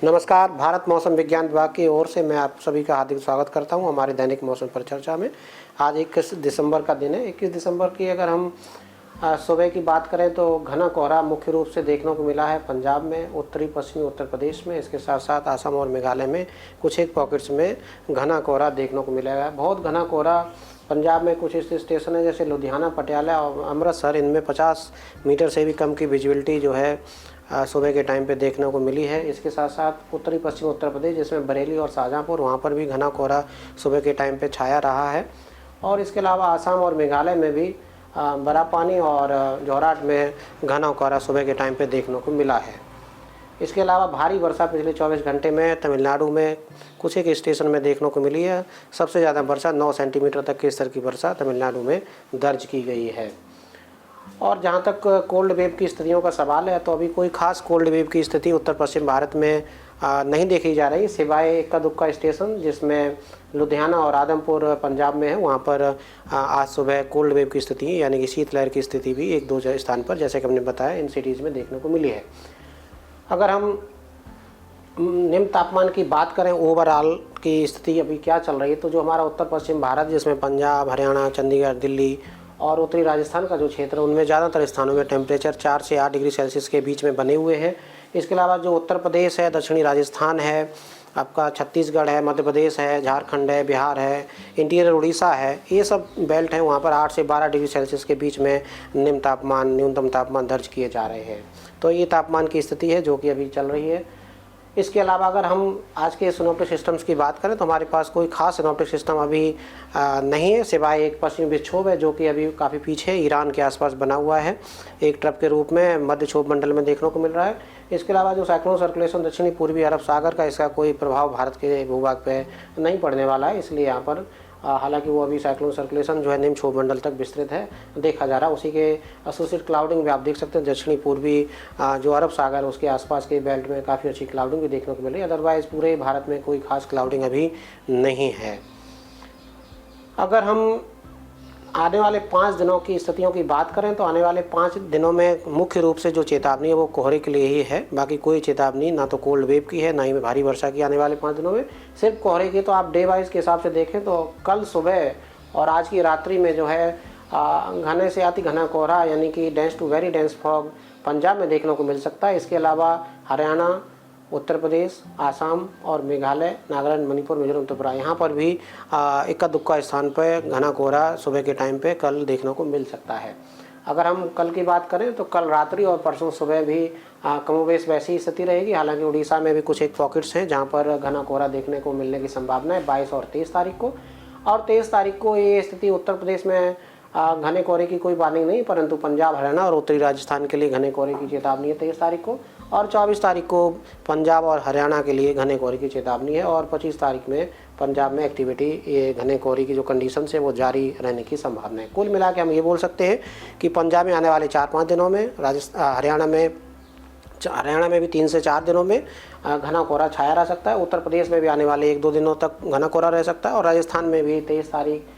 नमस्कार। भारत मौसम विज्ञान विभाग की ओर से मैं आप सभी का हार्दिक स्वागत करता हूं हमारे दैनिक मौसम पर चर्चा में। आज 21 दिसंबर का दिन है। 21 दिसंबर की अगर हम सुबह की बात करें तो घना कोहरा मुख्य रूप से देखने को मिला है पंजाब में, उत्तरी पश्चिमी उत्तर प्रदेश में, इसके साथ साथ असम और मेघालय में कुछ एक पॉकेट्स में घना कोहरा देखने को मिलेगा। बहुत घना कोहरा पंजाब में कुछ स्टेशन है जैसे लुधियाना, पटियाला और अमृतसर, इनमें 50 मीटर से भी कम की विजिबिलिटी जो है सुबह के टाइम पे देखने को मिली है। इसके साथ साथ उत्तरी पश्चिम उत्तर प्रदेश जिसमें बरेली और शाहजहाँपुर, वहाँ पर भी घना कोहरा सुबह के टाइम पे छाया रहा है। और इसके अलावा आसाम और मेघालय में भी बरापानी और जोरहाट में घना कोहरा सुबह के टाइम पे देखने को मिला है। इसके अलावा भारी वर्षा पिछले 24 घंटे में तमिलनाडु में कुछ एक स्टेशन में देखने को मिली है। सबसे ज़्यादा वर्षा 9 सेंटीमीटर तक के स्तर की वर्षा तमिलनाडु में दर्ज की गई है। और जहाँ तक कोल्ड वेव की स्थितियों का सवाल है तो अभी कोई खास कोल्ड वेव की स्थिति उत्तर पश्चिम भारत में नहीं देखी जा रही, सिवाय इक्का दुक्का स्टेशन जिसमें लुधियाना और आदमपुर पंजाब में है, वहाँ पर आज सुबह कोल्ड वेव की स्थिति यानी कि शीतलहर की स्थिति भी एक दो स्थान पर, जैसे कि हमने बताया, इन सिटीज़ में देखने को मिली है। अगर हम निम्न तापमान की बात करें, ओवरऑल की स्थिति अभी क्या चल रही है, तो जो हमारा उत्तर पश्चिम भारत जिसमें पंजाब, हरियाणा, चंडीगढ़, दिल्ली और उत्तरी राजस्थान का जो क्षेत्र है उनमें ज़्यादातर स्थानों में टेम्परेचर 4 से 8 डिग्री सेल्सियस के बीच में बने हुए हैं। इसके अलावा जो उत्तर प्रदेश है, दक्षिणी राजस्थान है, आपका छत्तीसगढ़ है, मध्य प्रदेश है, झारखंड है, बिहार है, इंटीरियर उड़ीसा है, ये सब बेल्ट हैं, वहाँ पर 8 से 12 डिग्री सेल्सियस के बीच में न्यूनतम तापमान दर्ज किए जा रहे हैं। तो ये तापमान की स्थिति है जो कि अभी चल रही है। इसके अलावा अगर हम आज के सिनोप्टिक सिस्टम्स की बात करें तो हमारे पास कोई खास सिनोप्टिक सिस्टम अभी नहीं है, सिवाय एक पश्चिमी विक्षोभ है जो कि अभी काफ़ी पीछे ईरान के आसपास बना हुआ है, एक ट्रप के रूप में मध्य क्षोभ मंडल में देखने को मिल रहा है। इसके अलावा जो साइक्लोन सर्कुलेशन दक्षिणी पूर्वी अरब सागर का, इसका कोई प्रभाव भारत के भूभाग पे नहीं पड़ने वाला है, इसलिए यहाँ पर हालांकि वो अभी साइक्लोन सर्कुलेशन जो है निम्न क्षोभ मंडल तक विस्तृत है देखा जा रहा है। उसी के एसोसिएट क्लाउडिंग भी आप देख सकते हैं, दक्षिणी पूर्वी जो अरब सागर उसके आसपास के बेल्ट में काफ़ी अच्छी क्लाउडिंग भी देखने को मिल रही है। अदरवाइज़ पूरे भारत में कोई खास क्लाउडिंग अभी नहीं है। अगर हम आने वाले 5 दिनों की स्थितियों की बात करें तो आने वाले 5 दिनों में मुख्य रूप से जो चेतावनी है वो कोहरे के लिए ही है। बाकी कोई चेतावनी ना तो कोल्ड वेव की है ना ही भारी वर्षा की आने वाले 5 दिनों में, सिर्फ कोहरे की। तो आप डे वाइज के हिसाब से देखें तो कल सुबह और आज की रात्रि में जो है घने से अति घना कोहरा यानी कि dense to very dense fog Punjab में देखने को मिल सकता है। इसके अलावा हरियाणा, उत्तर प्रदेश, आसाम और मेघालय, नागालैंड, मणिपुर, मिजोरम, त्रिपुरा, यहाँ पर भी इक्का दुक्का स्थान पर घना कोहरा सुबह के टाइम पे कल देखने को मिल सकता है। अगर हम कल की बात करें तो कल रात्रि और परसों सुबह भी कमोबेश वैसी ही स्थिति रहेगी। हालांकि उड़ीसा में भी कुछ एक पॉकेट्स हैं जहाँ पर घना कोहरा देखने को मिलने की संभावना है 22 और 23 तारीख को। और 23 तारीख को ये स्थिति उत्तर प्रदेश में घने कोहरे की कोई वार्निंग नहीं, परंतु पंजाब, हरियाणा और उत्तरी राजस्थान के लिए घने कोहरे की चेतावनी है 23 तारीख को। और 24 तारीख को पंजाब और हरियाणा के लिए घने कोहरे की चेतावनी है। और 25 तारीख में पंजाब में एक्टिविटी, ये घने कोहरे की जो कंडीशन है वो जारी रहने की संभावना है। कुल मिला के हम ये बोल सकते हैं कि पंजाब में आने वाले 4-5 दिनों में, हरियाणा में भी 3 से 4 दिनों में घना कोहरा छाया रह सकता है। उत्तर प्रदेश में भी आने वाले 1-2 दिनों तक घना कोहरा रह सकता है। और राजस्थान में भी 23 तारीख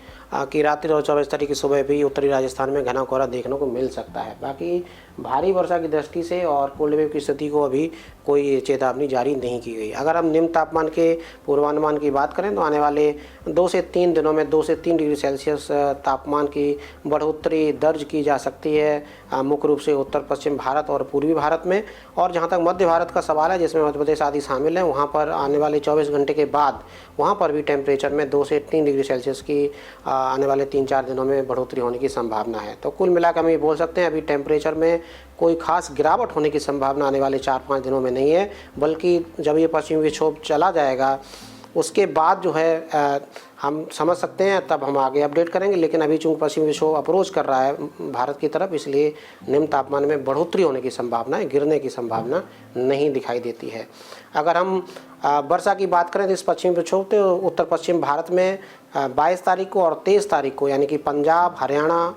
की रात्रि और 24 तारीख की सुबह भी उत्तरी राजस्थान में घना कोहरा देखने को मिल सकता है। बाकी भारी वर्षा की दृष्टि से और कोल्ड वेव की स्थिति को अभी कोई चेतावनी जारी नहीं की गई। अगर हम निम्न तापमान के पूर्वानुमान की बात करें तो आने वाले 2 से 3 दिनों में 2 से 3 डिग्री सेल्सियस तापमान की बढ़ोतरी दर्ज की जा सकती है, मुख्य रूप से उत्तर पश्चिम भारत और पूर्वी भारत में। और जहाँ तक मध्य भारत का सवाल है जिसमें मध्य प्रदेश आदि शामिल है, वहाँ पर आने वाले 24 घंटे के बाद वहाँ पर भी टेम्परेचर में 2 से 3 डिग्री सेल्सियस की आने वाले 3-4 दिनों में बढ़ोतरी होने की संभावना है। तो कुल मिलाकर हम ये बोल सकते हैं अभी टेम्परेचर में कोई खास गिरावट होने की संभावना आने वाले 4-5 दिनों में नहीं है, बल्कि जब ये पश्चिमी विक्षोभ चला जाएगा उसके बाद जो है हम समझ सकते हैं, तब हम आगे अपडेट करेंगे। लेकिन अभी चूँकि पश्चिमी विक्षोभ अप्रोच कर रहा है भारत की तरफ, इसलिए निम्न तापमान में बढ़ोतरी होने की संभावना है, गिरने की संभावना नहीं दिखाई देती है। अगर हम वर्षा की बात करें तो इस पश्चिमी विक्षोभ तो उत्तर पश्चिम भारत में 22 तारीख को और 23 तारीख को यानी कि पंजाब, हरियाणा,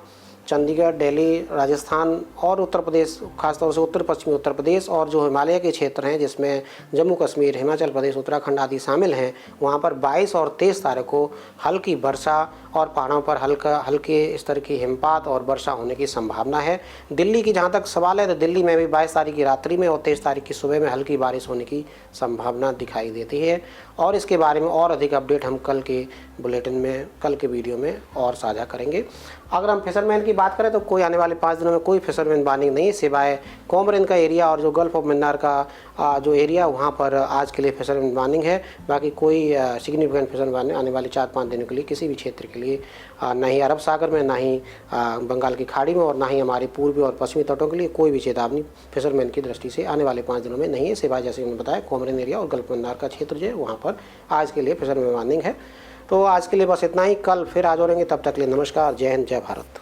चंडीगढ़, दिल्ली, राजस्थान और उत्तर प्रदेश, खासतौर से उत्तर पश्चिमी उत्तर प्रदेश और जो हिमालय के क्षेत्र हैं जिसमें जम्मू कश्मीर, हिमाचल प्रदेश, उत्तराखंड आदि शामिल हैं, वहाँ पर 22 और 23 तारीख को हल्की वर्षा और पहाड़ों पर हल्के स्तर की हिमपात और वर्षा होने की संभावना है। दिल्ली की जहाँ तक सवाल है तो दिल्ली में भी 22 तारीख की रात्रि में और 23 तारीख की सुबह में हल्की बारिश होने की संभावना दिखाई देती है। और इसके बारे में और अधिक अपडेट हम कल के बुलेटिन में, कल के वीडियो में और साझा करेंगे। अगर हम फिशरमैन की बात करें तो कोई आने वाले 5 दिनों में कोई फिशरमैन वार्निंग नहीं है, सिवाय कोमरिन का एरिया और जो गल्फ ऑफ मन्नार का जो एरिया, वहाँ पर आज के लिए फिशरमैन वार्निंग है। बाकी कोई सिग्निफिकेंट फिशरमैन वार्निंग आने वाले 4-5 दिनों के लिए किसी भी क्षेत्र के लिए, ना ही अरब सागर में, ना ही बंगाल की खाड़ी में और ना ही हमारे पूर्वी और पश्चिमी तटों के लिए कोई भी चेतावनी फिशरमैन की दृष्टि से आने वाले 5 दिनों में नहीं है, सिवाय जैसे मैंने बताया कोमरिन एरिया और गल्फ मन्नार का क्षेत्र जो है वहाँ पर आज के लिए फिशरमैन वार्निंग है। तो आज के लिए बस इतना ही, कल फिर आ जाएंगे, तब तक के लिए नमस्कार, जय हिंद, जय भारत।